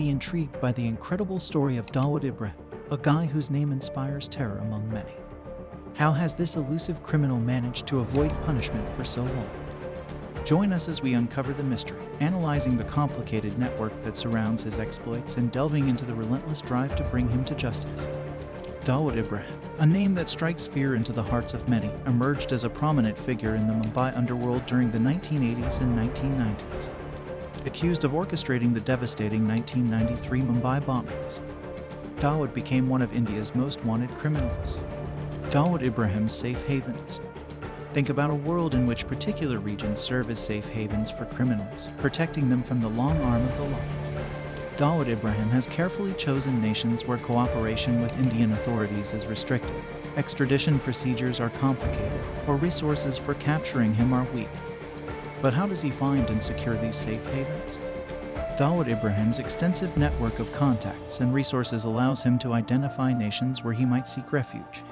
be intrigued by the incredible story of Dawood Ibrahim, a guy whose name inspires terror among many. How has this elusive criminal managed to avoid punishment for so long? Join us as we uncover the mystery, analyzing the complicated network that surrounds his exploits and delving into the relentless drive to bring him to justice. Dawood Ibrahim, a name that strikes fear into the hearts of many, emerged as a prominent figure in the Mumbai underworld during the 1980s and 1990s. Accused of orchestrating the devastating 1993 Mumbai bombings, Dawood became one of India's most wanted criminals. Dawood Ibrahim's safe havens. Think about a world in which particular regions serve as safe havens for criminals, protecting them from the long arm of the law. Dawood Ibrahim has carefully chosen nations where cooperation with Indian authorities is restricted, extradition procedures are complicated, or resources for capturing him are weak. But how does he find and secure these safe havens? Dawood Ibrahim's extensive network of contacts and resources allows him to identify nations where he might seek refuge.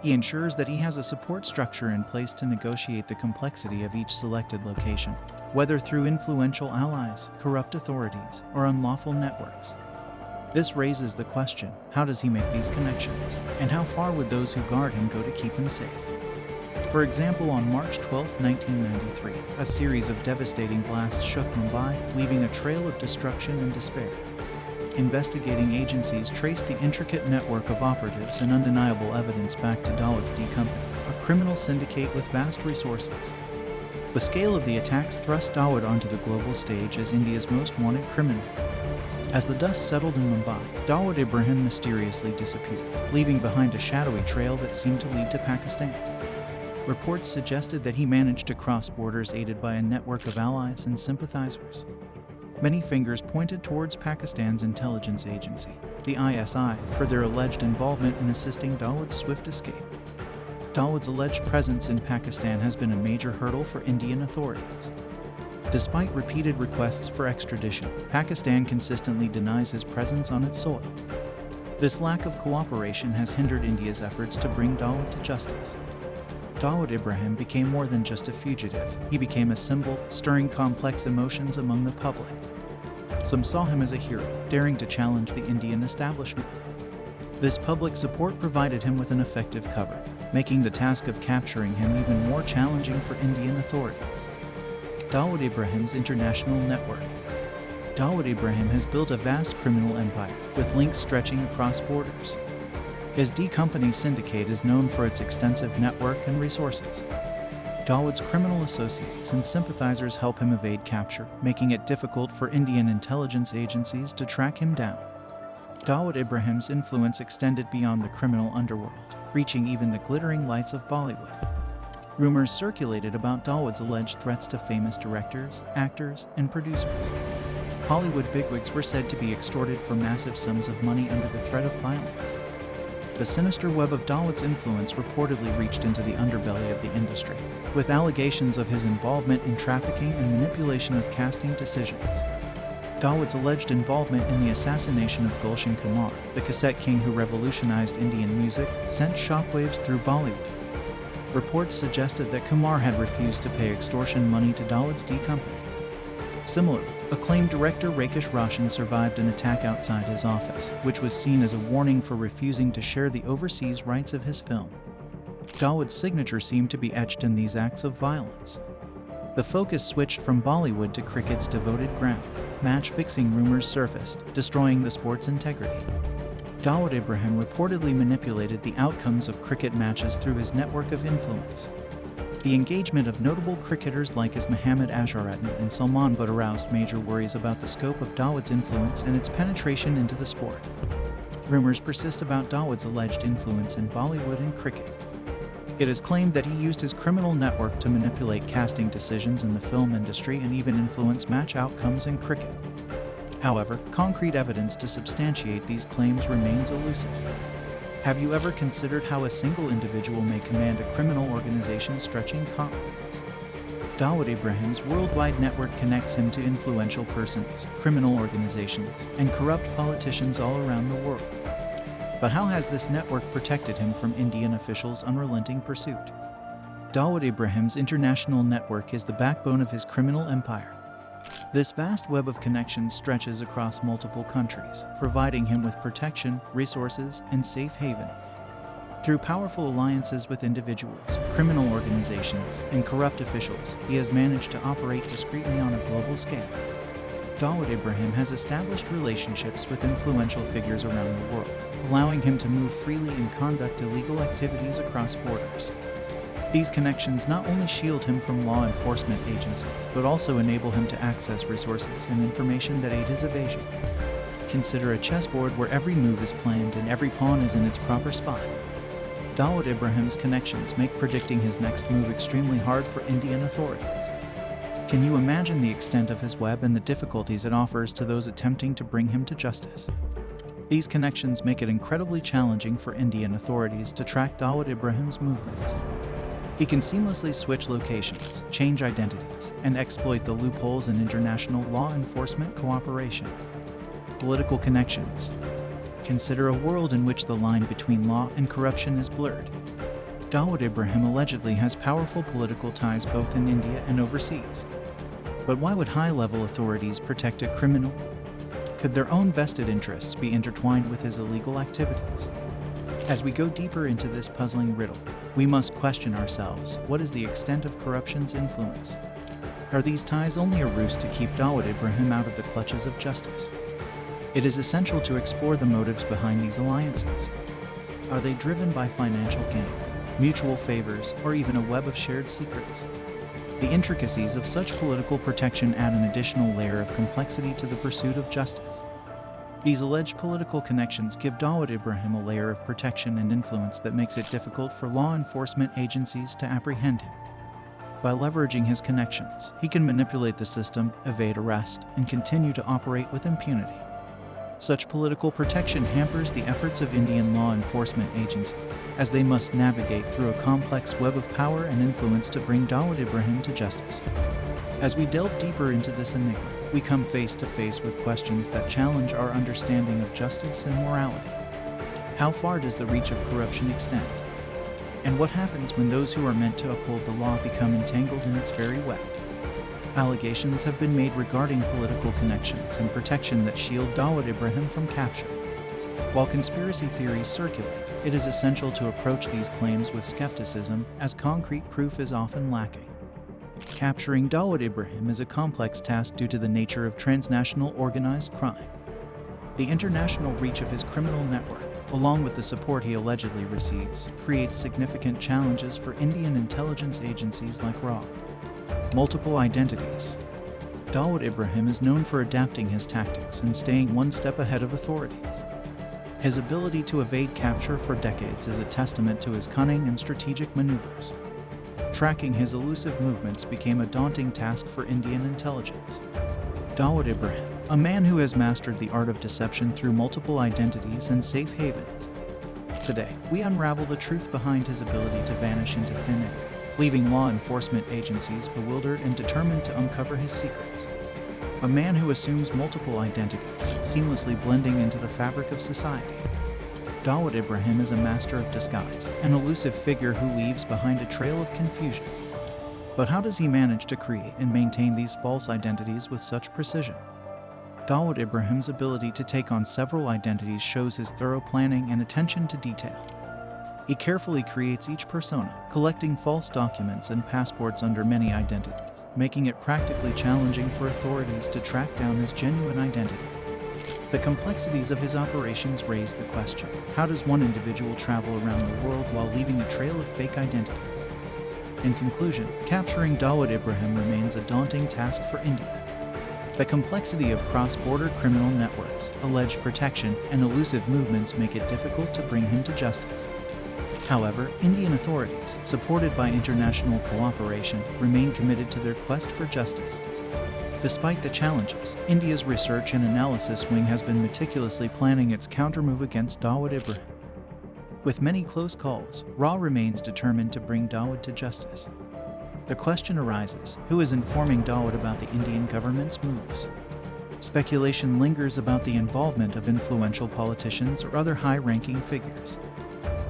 He ensures that he has a support structure in place to negotiate the complexity of each selected location, whether through influential allies, corrupt authorities, or unlawful networks. This raises the question, how does he make these connections? And how far would those who guard him go to keep him safe? For example, on March 12, 1993, a series of devastating blasts shook Mumbai, leaving a trail of destruction and despair. Investigating agencies traced the intricate network of operatives and undeniable evidence back to Dawood's D Company, a criminal syndicate with vast resources. The scale of the attacks thrust Dawood onto the global stage as India's most wanted criminal. As the dust settled in Mumbai, Dawood Ibrahim mysteriously disappeared, leaving behind a shadowy trail that seemed to lead to Pakistan. Reports suggested that he managed to cross borders aided by a network of allies and sympathizers. Many fingers pointed towards Pakistan's intelligence agency, the ISI, for their alleged involvement in assisting Dawood's swift escape. Dawood's alleged presence in Pakistan has been a major hurdle for Indian authorities. Despite repeated requests for extradition, Pakistan consistently denies his presence on its soil. This lack of cooperation has hindered India's efforts to bring Dawood to justice. Dawood Ibrahim became more than just a fugitive. He became a symbol, stirring complex emotions among the public. Some saw him as a hero, daring to challenge the Indian establishment. This public support provided him with an effective cover, making the task of capturing him even more challenging for Indian authorities. Dawood Ibrahim's international network. Dawood Ibrahim has built a vast criminal empire, with links stretching across borders. His D Company syndicate is known for its extensive network and resources. Dawood's criminal associates and sympathizers help him evade capture, making it difficult for Indian intelligence agencies to track him down. Dawood Ibrahim's influence extended beyond the criminal underworld, reaching even the glittering lights of Bollywood. Rumors circulated about Dawood's alleged threats to famous directors, actors, and producers. Hollywood bigwigs were said to be extorted for massive sums of money under the threat of violence. The sinister web of Dawood's influence reportedly reached into the underbelly of the industry, with allegations of his involvement in trafficking and manipulation of casting decisions. Dawood's alleged involvement in the assassination of Gulshan Kumar, the cassette king who revolutionized Indian music, sent shockwaves through Bollywood. Reports suggested that Kumar had refused to pay extortion money to Dawood's D Company. Similarly, acclaimed director Rakesh Roshan survived an attack outside his office, which was seen as a warning for refusing to share the overseas rights of his film. Dawood's signature seemed to be etched in these acts of violence. The focus switched from Bollywood to cricket's devoted ground. Match-fixing rumors surfaced, destroying the sport's integrity. Dawood Ibrahim reportedly manipulated the outcomes of cricket matches through his network of influence. The engagement of notable cricketers like Mohammad Azharuddin and Salman Butt aroused major worries about the scope of Dawood's influence and its penetration into the sport. Rumors persist about Dawood's alleged influence in Bollywood and cricket. It is claimed that he used his criminal network to manipulate casting decisions in the film industry and even influence match outcomes in cricket. However, concrete evidence to substantiate these claims remains elusive. Have you ever considered how a single individual may command a criminal organization stretching continents? Dawood Ibrahim's worldwide network connects him to influential persons, criminal organizations, and corrupt politicians all around the world. But how has this network protected him from Indian officials' unrelenting pursuit? Dawood Ibrahim's international network is the backbone of his criminal empire. This vast web of connections stretches across multiple countries, providing him with protection, resources, and safe havens. Through powerful alliances with individuals, criminal organizations, and corrupt officials, he has managed to operate discreetly on a global scale. Dawood Ibrahim has established relationships with influential figures around the world, allowing him to move freely and conduct illegal activities across borders. These connections not only shield him from law enforcement agencies, but also enable him to access resources and information that aid his evasion. Consider a chessboard where every move is planned and every pawn is in its proper spot. Dawood Ibrahim's connections make predicting his next move extremely hard for Indian authorities. Can you imagine the extent of his web and the difficulties it offers to those attempting to bring him to justice? These connections make it incredibly challenging for Indian authorities to track Dawood Ibrahim's movements. He can seamlessly switch locations, change identities, and exploit the loopholes in international law enforcement cooperation. Political connections. Consider a world in which the line between law and corruption is blurred. Dawood Ibrahim allegedly has powerful political ties both in India and overseas. But why would high-level authorities protect a criminal? Could their own vested interests be intertwined with his illegal activities? As we go deeper into this puzzling riddle, we must question ourselves: what is the extent of corruption's influence? Are these ties only a ruse to keep Dawood Ibrahim out of the clutches of justice? It is essential to explore the motives behind these alliances. Are they driven by financial gain, mutual favors, or even a web of shared secrets? The intricacies of such political protection add an additional layer of complexity to the pursuit of justice. These alleged political connections give Dawood Ibrahim a layer of protection and influence that makes it difficult for law enforcement agencies to apprehend him. By leveraging his connections, he can manipulate the system, evade arrest, and continue to operate with impunity. Such political protection hampers the efforts of Indian law enforcement agencies, as they must navigate through a complex web of power and influence to bring Dawood Ibrahim to justice. As we delve deeper into this enigma, we come face to face with questions that challenge our understanding of justice and morality. How far does the reach of corruption extend? And what happens when those who are meant to uphold the law become entangled in its very web? Allegations have been made regarding political connections and protection that shield Dawood Ibrahim from capture. While conspiracy theories circulate, it is essential to approach these claims with skepticism, as concrete proof is often lacking. Capturing Dawood Ibrahim is a complex task due to the nature of transnational organized crime. The international reach of his criminal network, along with the support he allegedly receives, creates significant challenges for Indian intelligence agencies like RAW. Multiple identities. Dawood Ibrahim is known for adapting his tactics and staying one step ahead of authorities. His ability to evade capture for decades is a testament to his cunning and strategic maneuvers. Tracking his elusive movements became a daunting task for Indian intelligence. Dawood Ibrahim, a man who has mastered the art of deception through multiple identities and safe havens. Today, we unravel the truth behind his ability to vanish into thin air, leaving law enforcement agencies bewildered and determined to uncover his secrets. A man who assumes multiple identities, seamlessly blending into the fabric of society. Dawood Ibrahim is a master of disguise, an elusive figure who leaves behind a trail of confusion. But how does he manage to create and maintain these false identities with such precision? Dawood Ibrahim's ability to take on several identities shows his thorough planning and attention to detail. He carefully creates each persona, collecting false documents and passports under many identities, making it practically challenging for authorities to track down his genuine identity. The complexities of his operations raise the question: how does one individual travel around the world while leaving a trail of fake identities? In conclusion, capturing Dawood Ibrahim remains a daunting task for India. The complexity of cross-border criminal networks, alleged protection, and elusive movements make it difficult to bring him to justice. However, Indian authorities, supported by international cooperation, remain committed to their quest for justice. Despite the challenges, India's research and analysis wing has been meticulously planning its countermove against Dawood Ibrahim. With many close calls, RAW remains determined to bring Dawood to justice. The question arises: who is informing Dawood about the Indian government's moves? Speculation lingers about the involvement of influential politicians or other high-ranking figures.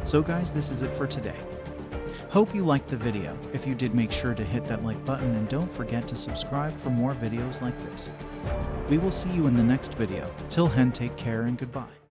So guys, this is it for today. Hope you liked the video. If you did, make sure to hit that like button and don't forget to subscribe for more videos like this. We will see you in the next video. Till then, take care and goodbye.